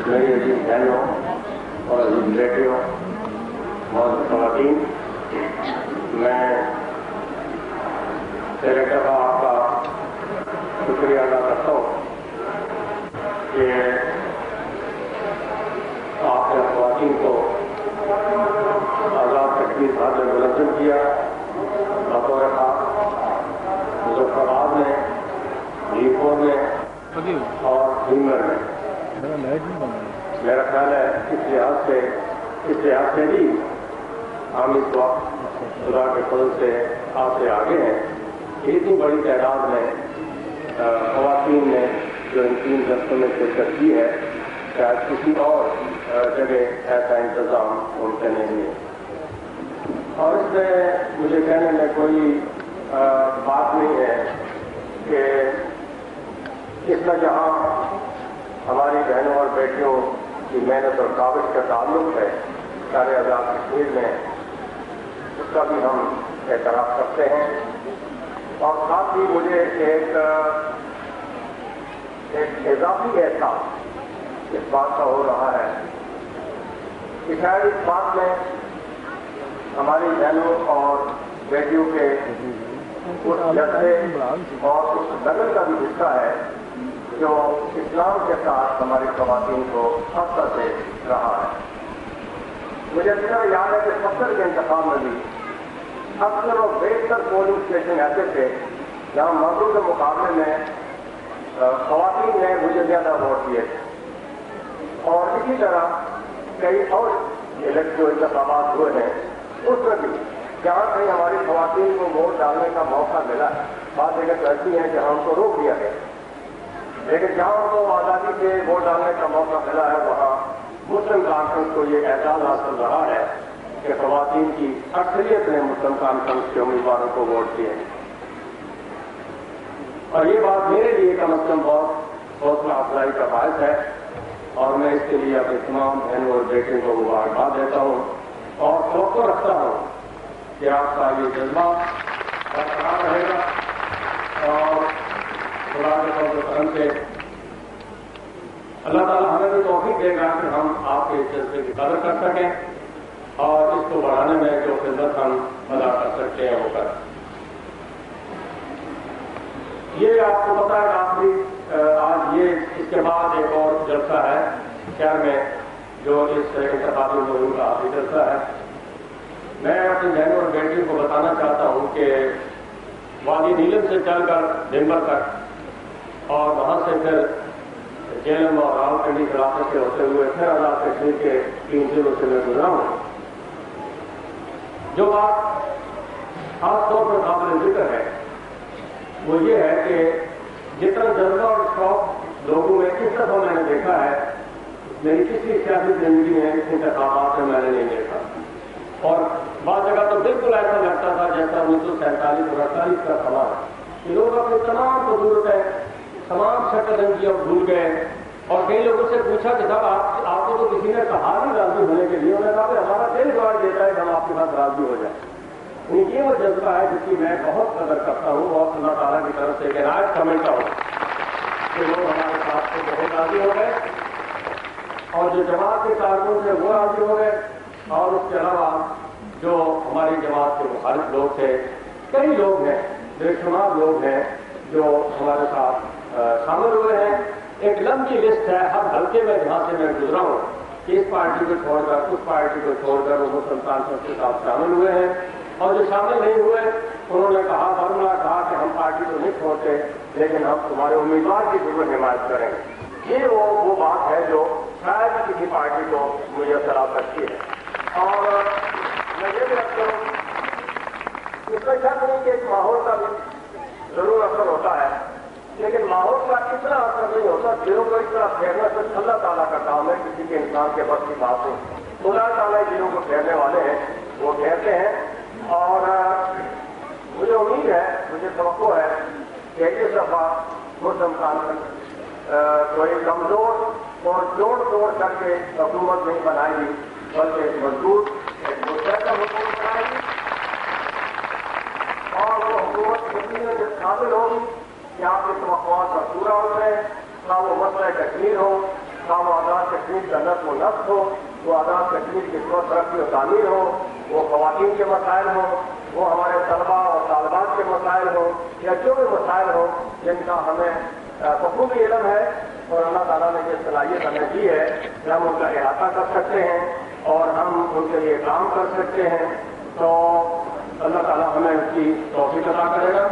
میری عزیز بہنوں اور عزیز بیٹیوں اور خواتین، میں پہلے دفعہ آپ کا شکریہ ادا کرتا ہوں کہ آپ نے خواتین کو آزاد کشمیر صاحب نے منظم کیا بطور خاص مظفرآباد میں، جیپور میں اور ہنگر میں۔ میرا خیال ہے اس لحاظ سے بھی ہم اس وقت خدا کے فضل سے آپ سے آگے ہیں کہ اتنی بڑی تعداد میں خواتین نے جو ان 3 جلسوں میں شرکت کی ہے، شاید کسی اور جگہ ایسا انتظام ممکن نہیں ہے۔ اور اس میں مجھے کہنے میں کوئی بات نہیں ہے کہ اس میں جہاں ہماری بہنوں اور بیٹیوں کی محنت اور کاوش کا تعلق ہے سارے آزاد کشمیر میں، اس کا بھی ہم اعتراف کرتے ہیں۔ اور ساتھ ہی مجھے ایک اضافی احساس اس بات کا ہو رہا ہے کہ شاید اس بات میں ہماری بہنوں اور بیٹیوں کے اس جذبے اور اس لگن کا بھی حصہ ہے جو اسلام کے ساتھ ہماری خواتین کو حد سے رہا ہے۔ مجھے اچھا یاد ہے کہ 70 کے انتخاب میں بھی اکثر اور بیشتر پولنگ اسٹیشن ایسے تھے جہاں مردوں کے مقابلے میں خواتین نے مجھے زیادہ ووٹ دیے تھے، اور اسی طرح کئی اور جو انتخابات ہوئے ہیں اس میں بھی جہاں کہیں ہماری خواتین کو ووٹ ڈالنے کا موقع ملا، بات ایک ایسی ہے جہاں ان کو روک دیا گیا، لیکن جہاں ان کو آزادی سے ووٹ ڈالنے کا موقع ملا ہے وہاں مسلم کانفرنس کو یہ اعزاز حاصل رہا ہے کہ خواتین کی اکثریت نے مسلم کانفرنس کے امیدواروں کو ووٹ دیے، اور یہ بات میرے لیے کم از کم بہت حوصلہ افزائی کا باعث ہے، اور میں اس کے لیے اپنے تمام بہنوں اور بیٹیوں کو مبارکباد دیتا ہوں اور توقع رکھتا ہوں کہ آپ کا یہ جذبہ برقرار رہے گا، اور خدا کے فضل و کرم سے اللہ تعالیٰ ہمیں بھی توفیق دے گا کہ ہم آپ کے جذبے کی قدر کر سکیں اور اس کو بڑھانے میں جو خدمت ہم ادا کر سکتے ہیں وہ کریں۔ یہ آپ کو پتا ہے آج یہ اس کے بعد ایک اور جلسہ ہے شہر میں جو اس انتخابی مہم کا آخری جلسہ ہے۔ میں اپنی بہنوں اور بیٹیوں کو بتانا چاہتا ہوں کہ وادی نیلم سے چل کر دنبر تک اور وہاں سے پھر جیلم اور راولپنڈی علاقے سے ہوتے ہوئے پھر آزاد کشمیر کے 3 ضلعوں سے میں گزرا ہوں۔ جو بات خاص طور پر قابل ذکر ہے وہ یہ ہے کہ جتنا جذبہ اور شوق لوگوں میں اس دفعہ میں نے دیکھا ہے میری کسی سیاسی زندگی میں اس انتخابات میں نے نہیں دیکھا، اور بعض جگہ تو بالکل ایسا لگتا تھا جیسا 1947 اور 48 کا سوال کہ لوگ اپنی تمام قدرتیں تمام شکل رنگیاں بھول گئے، اور کئی لوگوں سے پوچھا کہ صاحب آپ کو تو کسی نے کہا نہیں راضی ہونے کے لیے، انہوں نے کہا کہ ہمارا دل گواہ دیتا ہے کہ ہم آپ کے ساتھ راضی ہو جائیں۔ یہ وہ جذبہ ہے جس کی میں بہت قدر کرتا ہوں اور اللہ تعالیٰ کی طرف سے عنایت سمجھتا ہوں کہ لوگ ہمارے ساتھ سے بہت راضی ہو گئے، اور جو جماعت کے کارکنوں سے وہ راضی ہو گئے، اور اس کے علاوہ جو ہماری جماعت کے مخالف لوگ تھے، کئی لوگ ہیں، بے شمار لوگ ہیں جو ہمارے ساتھ شامل ہوئے ہیں۔ ایک لمبی لسٹ ہے ہر حلقے میں جہاں سے میں گزرا ہوں کہ اس پارٹی کو چھوڑ کر اس پارٹی کو چھوڑ کر وہ مسلم کانفرنس کے ساتھ شامل ہوئے ہیں، اور جو شامل نہیں ہوئے انہوں نے کہا کہ ہم پارٹی کو نہیں چھوڑتے لیکن ہم تمہارے امیدوار کی ضرور حمایت کریں گے۔ یہ وہ بات ہے جو شاید کسی پارٹی کو میسر آ سکتی ہے، اور میں یہ بھی رکھتا ہوں اس میں شک نہیں کہ ایک ماحول کا بھی ضرور اثر ہوتا ہے لیکن ماحول کا اتنا اثر نہیں ہوتا، دلوں کو اس طرح پھیرنا صرف اللہ تعالیٰ کا کام ہے، کسی کے انسان کے بس کی بات نہیں۔ خدا تعالیٰ دلوں کو پھیرنے والے ہیں، وہ پھیرتے ہیں۔ اور مجھے امید ہے، مجھے توقع ہے کہ اس دفعہ مسلم کانفرنس کوئی کمزور اور جوڑ توڑ کر کے حکومت نہیں بنائے گی، بلکہ ایک مضبوط ایک مستحکم حکومت بنائے گی، اور وہ حکومت یقیناً سے قابل ہوگی کہ آپ کی توقعات کا پورا ہو جائے، نہ وہ مسئلہ کشمیر ہو، نہ وہ آزاد کشمیر کا نظم و نسق ہو، وہ آزاد کشمیر کی ترقی و تعمیر ہو، وہ خواتین کے مسائل ہوں، وہ ہمارے طلباء اور طالبات کے مسائل ہوں، یا جو بھی مسائل ہوں جن کا ہمیں بخوبی علم ہے اور اللہ تعالیٰ نے یہ صلاحیت ہمیں دی ہے کہ ہم ان کا احاطہ کر سکتے ہیں اور ہم ان کے لیے کام کر سکتے ہیں، تو اللہ تعالیٰ ہمیں اس کی توفیق عطا کرے گا۔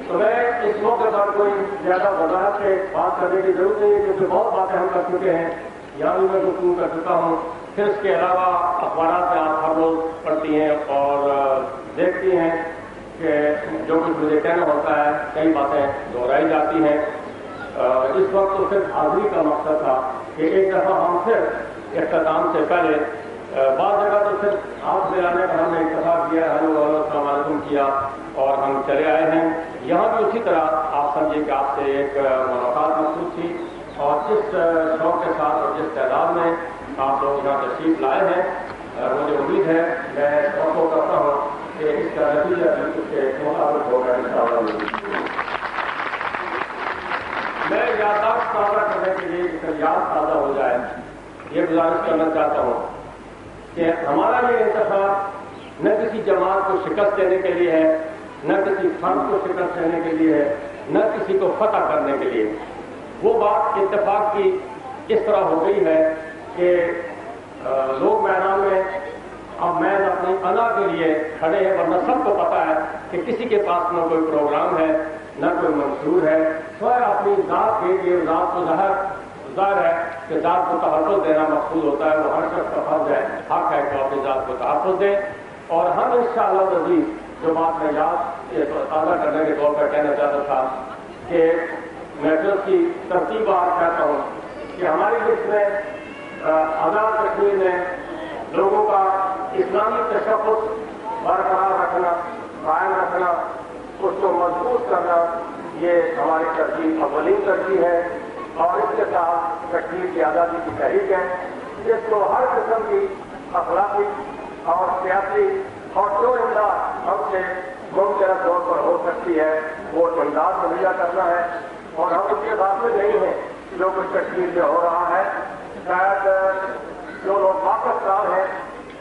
تو میں اس موقع پر کوئی زیادہ وضاحت سے بات کرنے کی ضرورت نہیں ہے، کیونکہ بہت باتیں ہم کر چکے ہیں، یہاں بھی میں گفتگو کر چکا ہوں۔ پھر اس کے علاوہ اخبارات میں آپ ہر روز پڑھتی ہیں اور دیکھتی ہیں کہ جو کچھ مجھے کہنا ہوتا ہے، کئی باتیں دہرائی جاتی ہیں۔ اس وقت تو صرف حاضری کا مقصد تھا کہ ایک دفعہ ہم پھر اختتام سے پہلے بعض جگہ تو صرف ہاتھ ملانے کا ہم نے اتفاق کیا، ہیلو السلام علیکم کیا اور ہم چلے آئے ہیں۔ یہاں بھی اسی طرح آپ سمجھیں کہ آپ سے ایک ملاقات مخصوص تھی، اور جس شوق کے ساتھ اور جس تعداد میں آپ لوگ یہاں تشریف لائے ہیں، مجھے امید ہے، میں توقع کرتا ہوں کہ اس کا نتیجہ بھی اس کے مطابق ہوگا انشاءاللہ۔ میں یادداشت تازہ کرنے کے لیے جس یاد تازہ ہو جائے، یہ گزارش کرنا چاہتا ہوں کہ ہمارا یہ انتخاب نہ کسی جماعت کو شکست دینے کے لیے ہے، نہ کسی فرد کو شکست دینے کے لیے ہے، نہ کسی کو فتح کرنے کے لیے۔ وہ بات اتفاق کی اس طرح ہو گئی ہے کہ لوگ میدان میں اب میں اپنی انا کے لیے کھڑے ہیں، ورنہ سب کو پتا ہے کہ کسی کے پاس نہ کوئی پروگرام ہے، نہ کوئی منصور ہے، سوائے اپنی ذات کے لیے ذات کو ظاہر ہے کہ ذات کو تحفظ دینا مقصود ہوتا ہے، وہ ہر شخص کا فرض ہے، حق ہے کہ اپنی ذات کو تحفظ دیں۔ اور ہم انشاءاللہ عزیز، جو بات میں یاد تازہ کرنے کے طور پر کہنا چاہتا تھا کہ محفل کی ترتیب آپ کہتا ہوں کہ ہماری لسٹ میں آزاد کشمیر میں لوگوں کا اسلامی تشخص برقرار رکھنا، قائم رکھنا، اس کو مضبوط کرنا، یہ ہماری ترجیح اولین ترجیح ہے، اور اس کے ساتھ کشمیر کی آزادی کی تحریک ہے، جس کو ہر قسم کی اخلاقی اور سیاسی اور جو امداد ہم سے ممکنہ طور پر ہو سکتی ہے وہ امداد مہیا کرنا ہے۔ اور ہم اس کے بات میں نہیں ہیں جو کچھ کشمیر میں ہو رہا ہے، شاید جو لوگ واپس کار ہیں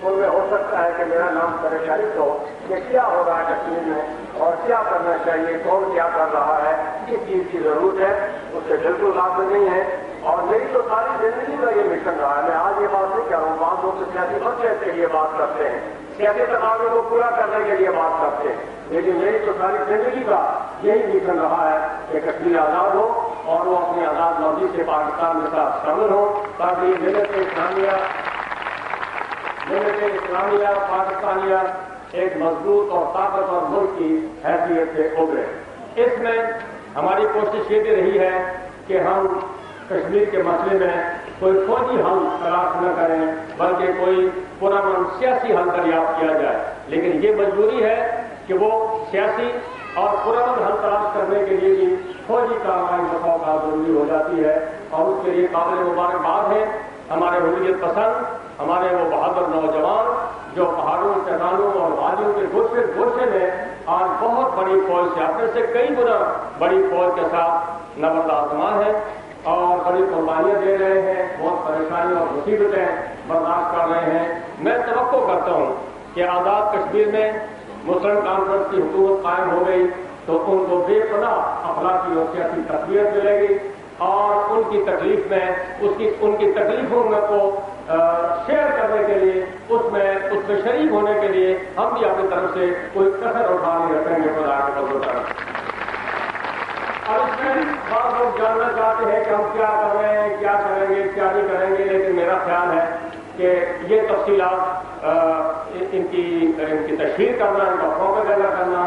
ان میں ہو سکتا ہے کہ میرا نام پریشانی ہو کہ کیا ہو رہا ہے کشمیر میں اور کیا کرنا چاہیے، کون کیا کر رہا ہے، کس چیز کی ضرورت ہے، اس سے بالکل لازم نہیں ہے۔ اور میری تو ساری زندگی کا یہ مشن رہا ہے، میں آج یہ بات نہیں کر رہا ہوں، بعض لوگ سیاسی مقصد کے لیے بات کرتے ہیں، سیاسی تقاضوں کو پورا کرنے کے لیے بات کرتے ہیں، لیکن میری تو ساری زندگی کا یہی مشن رہا ہے کہ کشمیر آزاد ہو اور وہ اپنی آزاد مرضی سے پاکستان کے ساتھ شامل ہو، تاکہ یہ ملت اسلامیہ پاکستانیہ ایک مضبوط اور طاقتور ملک کی حیثیت سے ابھرے۔ اس میں ہماری کوشش یہ بھی رہی ہے کہ ہم کشمیر کے مسئلے میں کوئی فوجی حل تلاش نہ کریں، بلکہ کوئی پرامن سیاسی حل دریافت کیا جائے، لیکن یہ مجبوری ہے کہ وہ سیاسی اور پرامن حل تلاش کرنے کے لیے بھی فوجی کارروائی بسا اوقات ضروری ہو جاتی ہے، اور اس کے لیے قابل مبارکباد ہے ہمارے حریت پسند، ہمارے وہ بہادر نوجوان جو پہاڑوں، چٹانوں اور وادیوں کے گوشے میں آج بہت بڑی فوج سے، اپنے سے کئی گنا بڑی فوج کے ساتھ نبرد آزمان ہے اور بڑی قربانیاں دے رہے ہیں، بہت پریشانیاں اور مصیبتیں برداشت کر رہے ہیں۔ میں توقع کرتا ہوں کہ آزاد کشمیر میں مسلم کانفرنس کی حکومت قائم ہو گئی تو ان کو بے پناہ اخلاقی اور سیاسی تربیت ملے گی، اور ان کی تکلیف میں ان کی تکلیفوں میں کو شیئر کرنے کے لیے اس میں شریک ہونے کے لیے ہم بھی اپنی طرف سے کوئی کسر اٹھا نہیں رکھیں گے خدا کے فضل و کرم۔ اور اس میں بعض لوگ جاننا چاہتے ہیں کہ ہم کیا کر رہے ہیں، کیا کریں گے، کیا نہیں کریں گے، لیکن میرا خیال ہے کہ یہ تفصیلات ان کی تشہیر کرنا، ان کا فوکس پیدا کرنا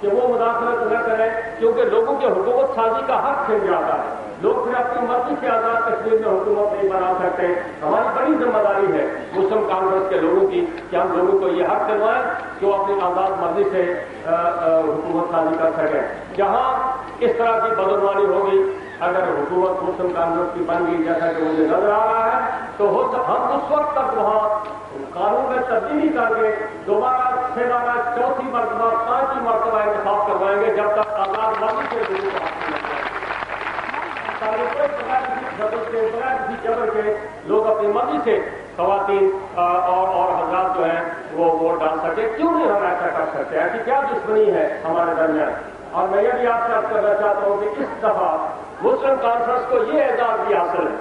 کہ وہ مداخلت نہ کریں، کیونکہ لوگوں کے حکومت سازی کا حق چھن جاتا ہے. لوگ پھر اپنی مرضی سے آزاد کشمیر میں حکومت نہیں بنا سکتے. ہماری بڑی ذمہ داری ہے مسلم کانفرنس کے لوگوں کی کہ ہم لوگوں کو یہ حق دلوائیں کہ وہ اپنی آزاد مرضی سے حکومت سازی کر سکیں. جہاں اس طرح کی بدعنوانی ہوگی، اگر حکومت مسلم کانفرنس کی بن گئی جیسا کہ مجھے نظر آ رہا ہے، تو ہم اس وقت تک وہاں قانون میں تبدیلی کر کے دوبارہ 6 بار 4 مرتبہ 5 مرتبہ انتخاب کروائیں گے جب تک آزاد مرضی سے لوگوں کو حاصل نہ کریں. بغیر کسی جبر کے لوگ اپنی مرضی سے خواتین اور حضرات جو ہیں وہ ووٹ ڈال سکتے. کیوں نہیں ہم ایسا کر سکتے؟ ایسی کیا دشمنی ہے ہمارے درمیان؟ اور میں یہ بھی آپ سے عرض کرنا چاہتا ہوں کہ اس دفعہ مسلم کانفرنس کو یہ اعزاز بھی حاصل ہے.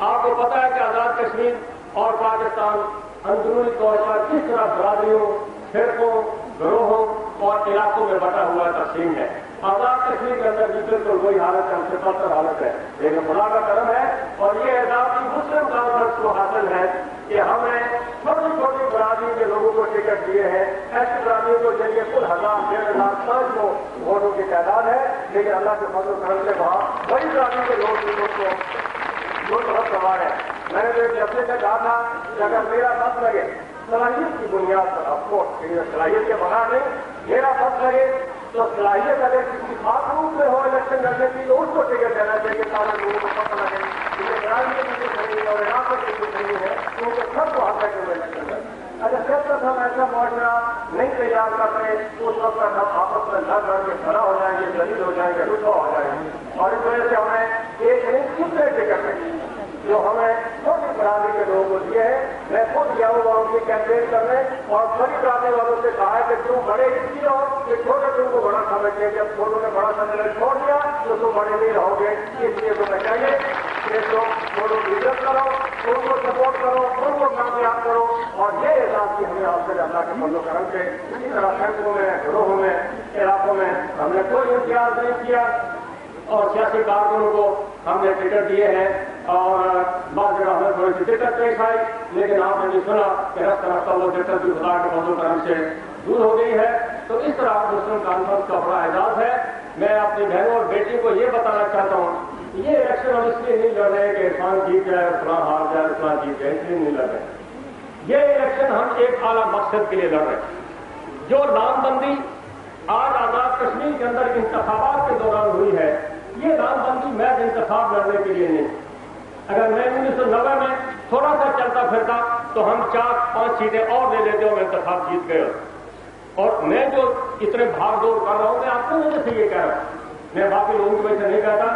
آپ کو پتا ہے کہ آزاد کشمیر اور پاکستان اندرونی طور پر کس طرح برادریوں، فرقوں، گروہوں اور علاقوں میں بٹا ہوا تقسیم ہے. آزاد کشمیر کے اندر بھی بالکل وہی حالت ہے، ہم سے بدتر حالت ہے. لیکن خدا کا کرم ہے اور یہ اعزاز بھی مسلم کانفرنس کو حاصل ہے کہ ہم نے چھوٹی چھوٹی برادری کے لوگوں کو ٹکٹ دیے ہیں. ایسی برادریوں کو چلیے کل 1,000-1,500 ووٹوں کی تعداد ہے، لیکن اللہ کے فضل و کرم سے وہاں بڑی برادری کے لوگ کو بہت سوال ہے. میں نے تو اپنے سے کہا تھا کہ اگر میرا بس لگے صلاحیت کی بنیاد پر، افکورس صلاحیت کے بغیر نہیں، میرا بس لگے تو صلاحیت اگر کسی خاص روپ میں ہو الیکشن لڑنے کی تو اس کو ٹکٹ دینا چاہیے تاکہ لوگوں کو پتہ لگے کہ برادری کی کچھ نہیں اور علاقے کی کچھ نہیں ہے، کیونکہ سب کو حق ہے کہ وہ الیکشن لڑے. اگر جب تک ہم ایسا معاشرہ نہیں تیار کرتے اس وقت تک ہم آپس میں لڑ کے کھڑا ہو جائیں گے، ذلیل ہو جائیں گے، رسوا ہو جائیں گے. اور اس وجہ سے ہمیں ایک نہیں کتنے ٹکٹ ہیں جو ہمیں چھوٹی برادری کے لوگوں کو دیے ہیں. میں خود گیا ہوں ان کی کیمپین کرنے اور بڑی برادری والوں سے کہا ہے کہ تم بڑے اس لیے ہو کہ چھوٹے تم کو بڑا سمجھتے ہیں. جب چھوٹوں نے بڑا سمجھنا چھوڑ دیا تو تم بڑے نہیں رہو گے. اس لیے تمہیں چاہیے کہ تم چھوٹوں کی عزت کرو، ان کو سپورٹ کرو، ان کو کامیاب کرو. اور یہ احساس کی ہمیں آپ سے اللہ کے فضل و کرم سے اسی طرح سڑکوں میں، گروہوں میں، علاقوں میں ہم نے کوئی امتیاز نہیں کیا اور سیاسی کارکنوں کو ہم نے ٹکٹ دیے ہیں. اور بعض جگہ ہمیں تھوڑی سی دقت پیش آئی، لیکن آپ نے بھی سنا کہ رفتہ رفتہ وہ دقت بھی خدا کے فضل و کرم سے دور ہو گئی ہے. تو اس طرح مسلم کانفرنس کا بڑا اعزاز ہے. میں اپنی بہنوں اور بیٹی کو یہ بتانا چاہتا ہوں یہ الیکشن ہم اس لیے نہیں لڑ رہے کہ عرفان جیت جائے اور فلاں ہار جائے اور فلاں جیت جائے، اس لیے نہیں لڑ رہے. یہ الیکشن ہم ایک اعلیٰ مقصد کے لیے لڑ رہے ہیں. جو لام بندی آج آزاد کشمیر کے اندر انتخابات کے دوران ہوئی ہے، یہ لام بندی محض انتخاب لڑنے کے لیے نہیں. اگر میں 1990 میں تھوڑا سا چلتا پھرتا تو ہم 4-5 سیٹیں اور لے لیتے اور انتخاب جیت گئے. اور میں جو اتنے بھاگ دوڑ کر رہا ہوں میں آپ کو وجہ سے یہ کہہ رہا ہوں، میں باقی لوگوں کی وجہ سے نہیں کہتا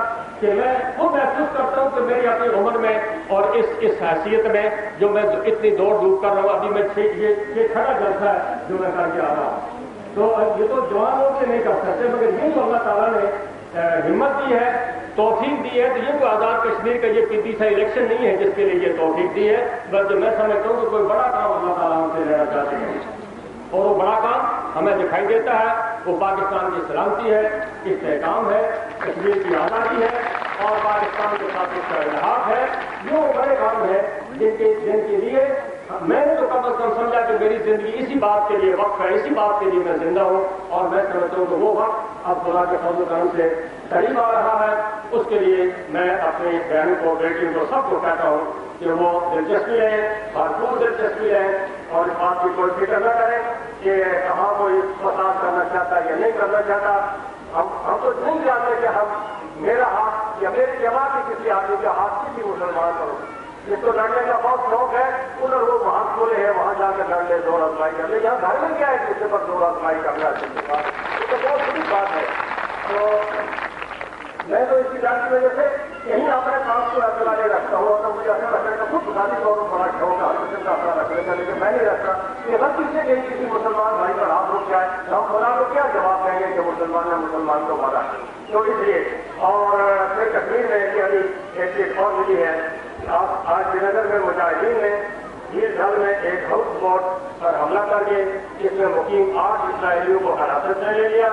کہ میں خود محسوس کرتا ہوں کہ میری اپنی عمر میں اور اس حیثیت میں جو میں اتنی دوڑ دھوپ کر رہا ہوں، ابھی میں یہ کھڑا جلسہ ہے جو میں کر کے آ رہا ہوں. تو یہ تو جوان لوگ نہیں کر سکتے، مگر یہ جو اللہ تعالیٰ نے ہمت دی ہے، توفیق دی ہے، تو یہ کوئی آزاد کشمیر کا یہ پیتی سا الیکشن نہیں ہے جس کے لیے یہ توفیق دی ہے، بلکہ میں سمجھتا ہوں کہ کوئی بڑا کام اللہ تعالیٰ ہم سے لینا چاہتے ہیں. اور وہ بڑا کام ہمیں دکھائی دیتا ہے، وہ پاکستان کی سلامتی ہے، استحکام ہے، کشمیر کی آزادی ہے اور پاکستان کے ساتھ اس کا الحاق ہے. یہ وہ بڑے کام ہے جن کے لیے میں نے تو کم از کم سمجھا کہ میری زندگی اسی بات کے لیے وقف ہے، اسی بات کے لیے میں زندہ ہوں. اور میں سمجھتا ہوں کہ وہ وقت اب خدا کے فضل و کرم سے قریب آ رہا ہے. اس کے لیے میں اپنی بہن کو، بیٹیوں کو، سب کو کہتا ہوں کہ وہ دلچسپی لیں، بھرپور دلچسپی لیں اور اس بات کی کوئی فکر نہ کریں کہ کہاں کوئی فساد کرنا چاہتا ہے یا نہیں کرنا چاہتا. ہم تو نہیں جانتے کہ میرا ہاتھ یا میری جماعت کے کسی آدمی کا ہاتھ کسی مسلمان کرو. جس کو لڑنے کا بہت شوق ہے ادھر وہ وہاں کھولے ہیں، وہاں جا کے لڑ لے، دور آزمائی کر لے. یہاں گھر میں کیا ہے کہ اس کے پر دور آزمائی کرنا ہے؟ یہ تو بہت بڑی بات ہے. تو میں تو اس کی ڈر کی وجہ سے کہیں اپنے کام کو اصلا نہیں رکھتا ہوں اور مجھے اصل رکھنے کا خود بتانے کا بڑا شوق ہے، ہر قسم کا اصلا رکھنے کا، لیکن میں نہیں رکھتا کہ ہر کسی کے کسی مسلمان بھائی پر ہاتھ رک جائے تو ہم خدا کو کیا جواب دیں گے کہ مسلمان نے مسلمان کو مارا. تو اس لیے اور پھر کشمیر میں ایک چیز اور ملی ہے. آج سری نگر میں مجاہدین نے یہ جھل میں ایک ہاؤس بوٹ پر حملہ کر کے اس میں مقیم 8 اسرائیلیوں کو حراست میں لے لیا.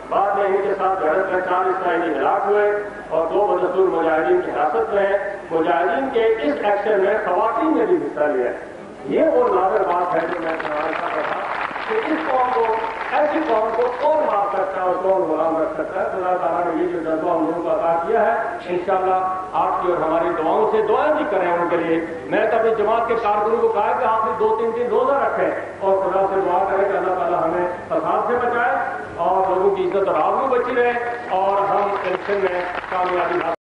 بعد میں ان کے ساتھ جھڑپ میں 4 اسرائیلی ہلاک ہوئے اور 2 بدستور مجاہدین کی حراست میں ہیں. مجاہدین کے اس ایکشن میں خواتین نے بھی حصہ لیا. یہ وہ نادر بات ہے جو میں سنانا چاہتا تھا کہ اس قوم کو ایسی قوم کو کون مار سکتا ہے اور کون غلام رکھ سکتا ہے؟ اللہ تعالیٰ نے یہ جو جذبہ ہم لوگوں کو عطا کیا ہے، انشاءاللہ آپ کی اور ہماری دعاؤں سے دعائیں بھی کریں ان کے لیے۔ میں تو اپنی جماعت کے کارکنوں کو کہا کہ آپ نے 2-3 دن روزہ رکھیں اور خدا سے دعا کریں کہ اللہ تعالیٰ ہمیں فساد سے بچائے اور لوگوں کی عزت اور آبرو بچی رہے اور ہم الیکشن میں کامیابی حاصل